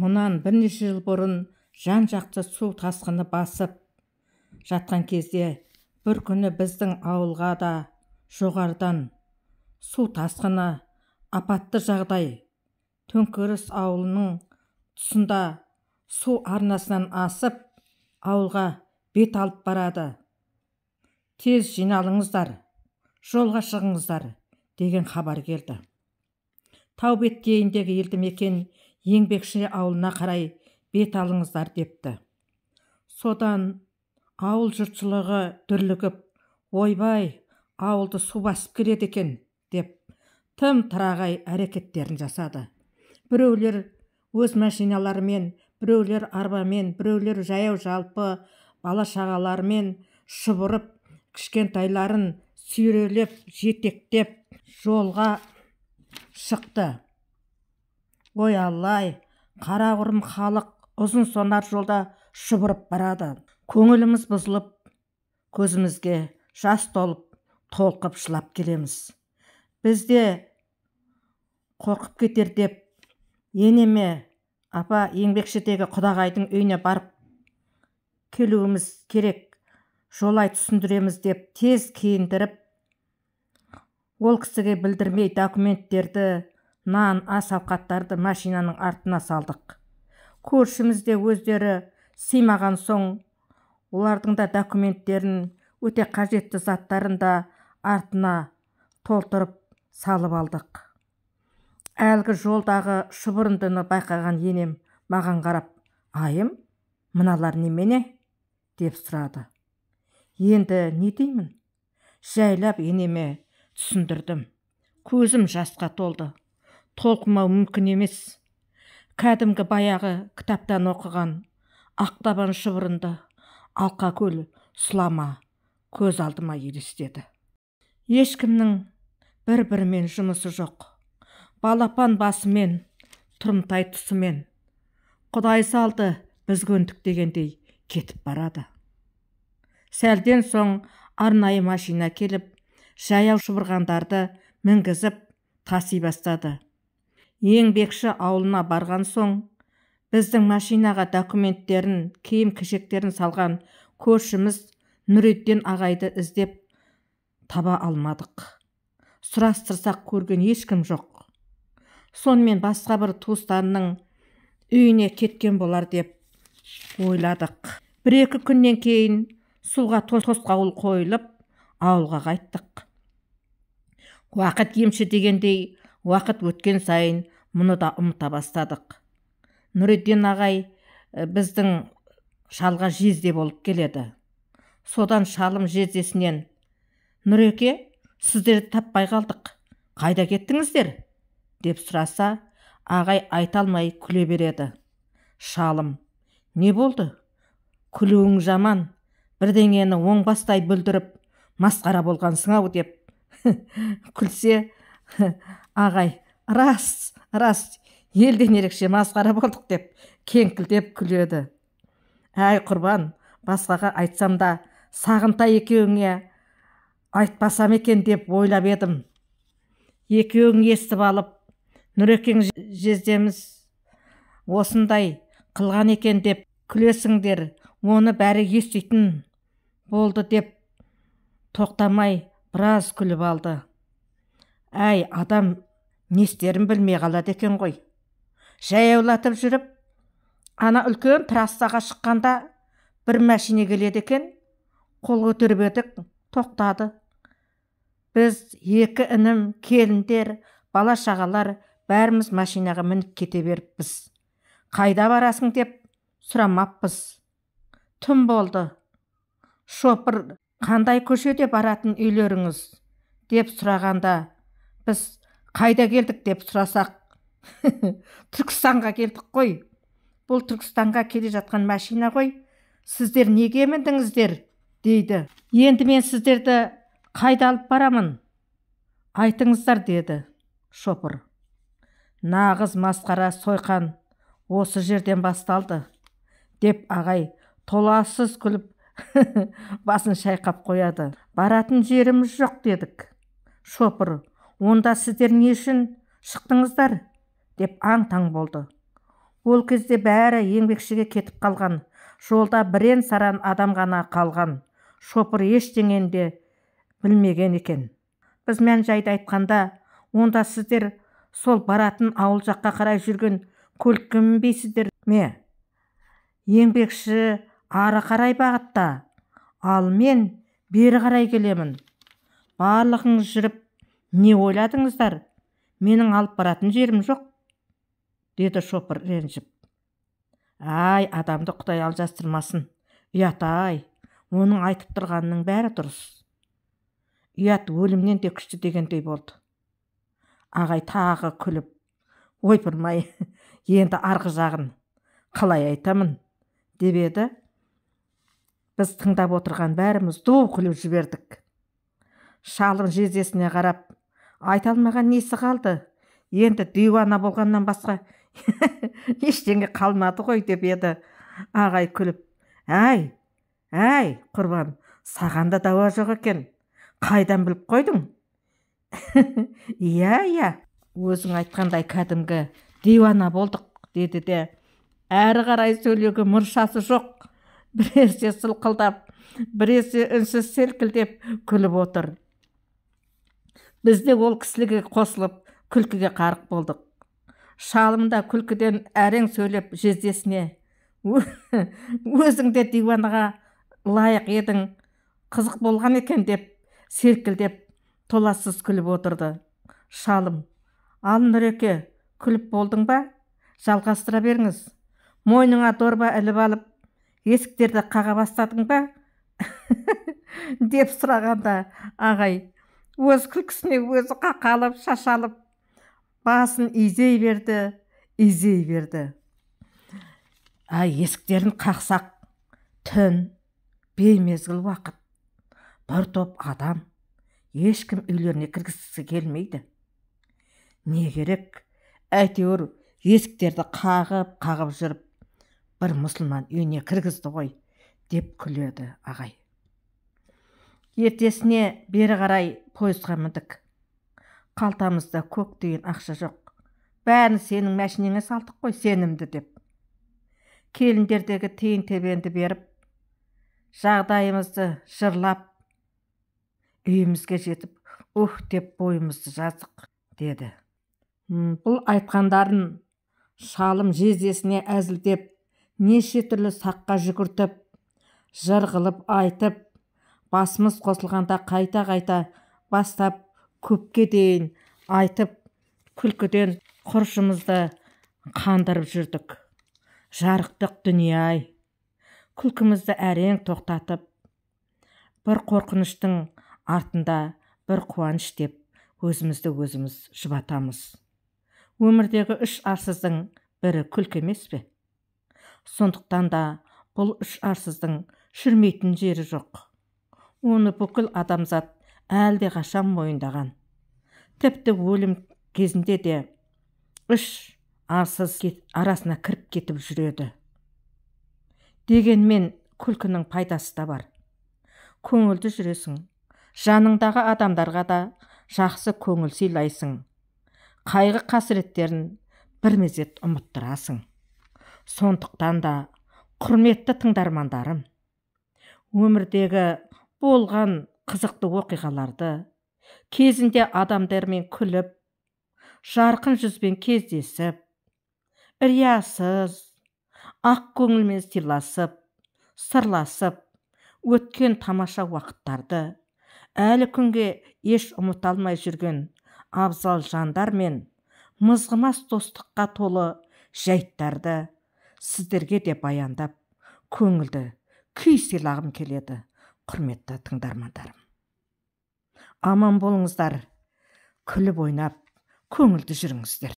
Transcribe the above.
Мұнан бірнеше жыл бұрын жан-жақты су тасқыны басып жатқан кезде бір күні біздің ауылға да жоғарыдан су тасқыны апатты жағдай Төңкеріс ауылының тұсында су арнасынан асып ауылға бет алып барады. Тез жиналыңыздар, жолға шығыңыздар деген хабар келді. Тау беткейіндегі елді мекен Еңбекші ауылына қарай бет алыңыздар депті. Содан ауыл жұртшылығы дүрлігіп, ойбай, ауылды су басып келеді екен деп тым тырағай әрекеттерін жасады. Біреулер өз машиналарымен, біреулер арбамен, біреулер жаяу жалпы бала шағаларымен шұбырып, кішкентайларын сүйрелеп, жетектеп жолға шықты. Ой Аллай, қарағұрым халық ұзын сонар жолда шұбырып барады. Көңіліміз бұзылып, көзімізге жас толып, толқып жылап келеміз. Бізде қорқып кетер деп, енеме, апа Еңбекшідегі құдағайдың үйіне барып келуіміз керек, жолай түсіндіреміз деп тез киіндіріп, ол кісіге білдірмей документтерді, нан, ас ауқаттарды машинаның артына салдық. Көршімізде өздері сыймаған соң, олардың да документтерін, өте қажетті заттарын да артына толтырып салып алдық. Әлгі жолдағы шұбырындыны байқаған енем маған қарап, айым, мыналар немене? Деп сұрады. Енді не деймін? Жайлап енеме түсіндірдім. Көзім жасқа толды. Толқымау мүмкін емес. Кәдімгі баяғы кітаптан оқыған ақтабан шұбырынды, Алқакөл, Сұлама көз алдыма елестеді. Ешкімнің бір-бірімен жұмысы жоқ. Балапан басымен, тұрымтай тұсымен, Құдай салды, біз көндік дегендей кетіп барады. Сәлден соң арнайы машина келіп, жаяу шұбырғандарды мінгізіп таси бастады. Еңбекші ауылына барған соң, біздің машинаға документтерін, киім-кешектерін салған көршіміз Нүретден ағайды іздеп таба алмадық. Сұрастырсақ көрген ешкім жоқ. Сонымен басқа бір туыстарының үйіне кеткен болар деп ойладық. Бір-екі күннен кейін суға тосқауыл қойылып, ауылға қайттық. Уақыт емші дегендей, уақыт өткен сайын мұны да ұмыта бастадық. Нүретден ағай біздің шалға жезде болып келеді. Содан шалым жездесінен, Нүреке, сіздерді таппай қалдық, қайда кеттіңіздер? Деп сұраса, ағай айта алмай күле береді. Шалым, не болды? Күлуің жаман, бірдеңені оңбастай бүлдіріп, масқара болғансың-ау деп күлсе, ағай, рас, елден ерекше масқара болдық деп кеңкілдеп күледі. Әй құрбан, басқаға айтсам да, Сағынтай екеуіңе айтпасам екен деп ойлап едім. Екеуің естіп алып, Нүрекең жездеміз осындай қылған екен деп күлесіңдер, оны бәрі еститін болды деп тоқтамай біраз күліп алды. Әй, адам не істерін білмей қалады екен ғой. Жаяулатып жүріп, ана үлкен трассаға шыққанда бір машина келеді екен, қол көтеріп едік, тоқтады. Біз екі інім, келіндер, бала шағалар бәріміз машинаға мініп кете беріппіз. Қайда барасың деп сұрамаппыз. Түн болды. Шопыр, қандай көшеде баратын үйлеріңіз деп сұрағанда, біз қайда келдік деп сұрасақ, Түркістанға келдік қой. Бұл Түркістанға келе жатқан машина ғой. Сіздер неге міндіңіздер? Дейді. Енді мен сіздерді қайда алып барамын? Айтыңыздар, деді шопыр. Нағыз масқара сойқан осы жерден басталды, деп ағай толассыз күліп басын шайқап қояды. Баратын жеріміз жоқ, дедік. Шопыр, онда сіздер не үшін шықтыңыздар? Деп аң-таң болды. Ол кезде бәрі еңбекшіге кетіп қалған, жолда бірен саран адам ғана қалған. Шопыр ештеңені де білмеген екен. Біз мән жайды айтқанда, онда сіздер сол баратын ауыл жаққа қарай жүрген көлікке мінбейсіздер ме? Еңбекші ары қарай бағытта, ал мен бері қарай келемін. Барлығыңыз жүріп, не ойладыңыздар? Менің алып баратын жерім жоқ, деді шопыр ренжіп. Ай, адамды Құдай алжастырмасын. Ұят-ай, оның айтып тұрғанының бәрі дұрыс. Ұят өлімнен де күшті дегендей болды. Ағай тағы күліп, ойпырмай, енді арғы жағын қалай айтамын, деп еді. Біз тыңдап отырған бәріміз ду күліп жібердік. Шалым жездесіне қарап, айта алмаған несі қалды? Енді диуана болғаннан басқа ештеңе қалмады ғой, деп еді. Ағай күліп, әй, құрбан, саған да дауа жоқ екен. Қайдан біліп қойдың? Иә, өзің айтқандай кәдімгі диуана болдық, деді де, әрі қарай сөйлеуге мұршасы жоқ. Біресе сылқылдап, біресе үнсіз селкілдеп күліп отыр. Біз де ол кісіліге қосылып, күлкіге қарық болдық. Шалым да күлкіден әрең сөйлеп жездесіне, өзің де диуанаға лайық едің, қызық болған екен, деп селкілдеп толассыз күліп отырды. Шалым, ал Нұреке, күліп болдың ба? Жалғастыра беріңіз. Мойныңа дорба іліп алып, есіктерді қаға бастадың ба? деп сұрағанда, ағай өз күлкісіне өзі қақалып, шашалып, басын изей берді. Ай, есіктерін қақсақ, түн, беймезгіл уақыт, бір топ адам, ешкім үйлеріне кіргісі келмейді. Не керек? Әйтеуір есіктерді қағып жүріп, бір мұсылман үйіне кіргізді ғой, деп күледі ағай. Ертесіне бері қарай пойызға міндік. Қалтамызда көк тиын ақша жоқ. Бәрін сенің мәшинеңе салдық қой, сенімді, деп. Келіндердегі тиын тебенді беріп, жағдайымызды жырлап, үйімізге жетіп, деп бойымызды жаздық, деді. Бұл айтқандарын шалым жездесіне әзілдеп, неше түрлі саққа жүгіртіп, жыр қылып айтып, басымыз қосылғанда қайта бастап, көпке дейін айтып, күлкіден құршымызды қандырып жүрдік. Жарықтық дүние-ай, күлкімізді әрең тоқтатып, бір қорқыныштың артында бір қуаныш деп, өзімізді өзіміз жұбатамыз. Өмірдегі үш арсыздың бірі күлкі емес пе? Сондықтан да бұл үш арсыздың жүрмейтін жері жоқ. Оны бүкіл адамзат әлде қашан мойындаған. Тіпті өлім кезінде де үш арсыз арасына кіріп кетіп жүреді. Дегенмен күлкінің пайдасы да бар. Көңілді жүресің, жаныңдағы адамдарға да жақсы көңіл сыйлайсың. Қайғы қасіреттерін бір мезет ұмыттырасың. Сондықтан да, құрметті тыңдармандарым, өмірдегі болған қызықты оқиғаларды, кезінде адамдармен күліп, жарқын жүзбен кездесіп, риясыз, ақ көңілмен сыйласып, сырласып, өткен тамаша уақыттарды, әлі күнге еш ұмыта алмай жүрген абзал жандар мен мызғымас достыққа толы жайттарды сіздерге де баяндап, көңілді күй сыйлағым келеді, құрметті тыңдармандарым. Аман болыңыздар, күліп ойнап, көңілді жүріңіздер.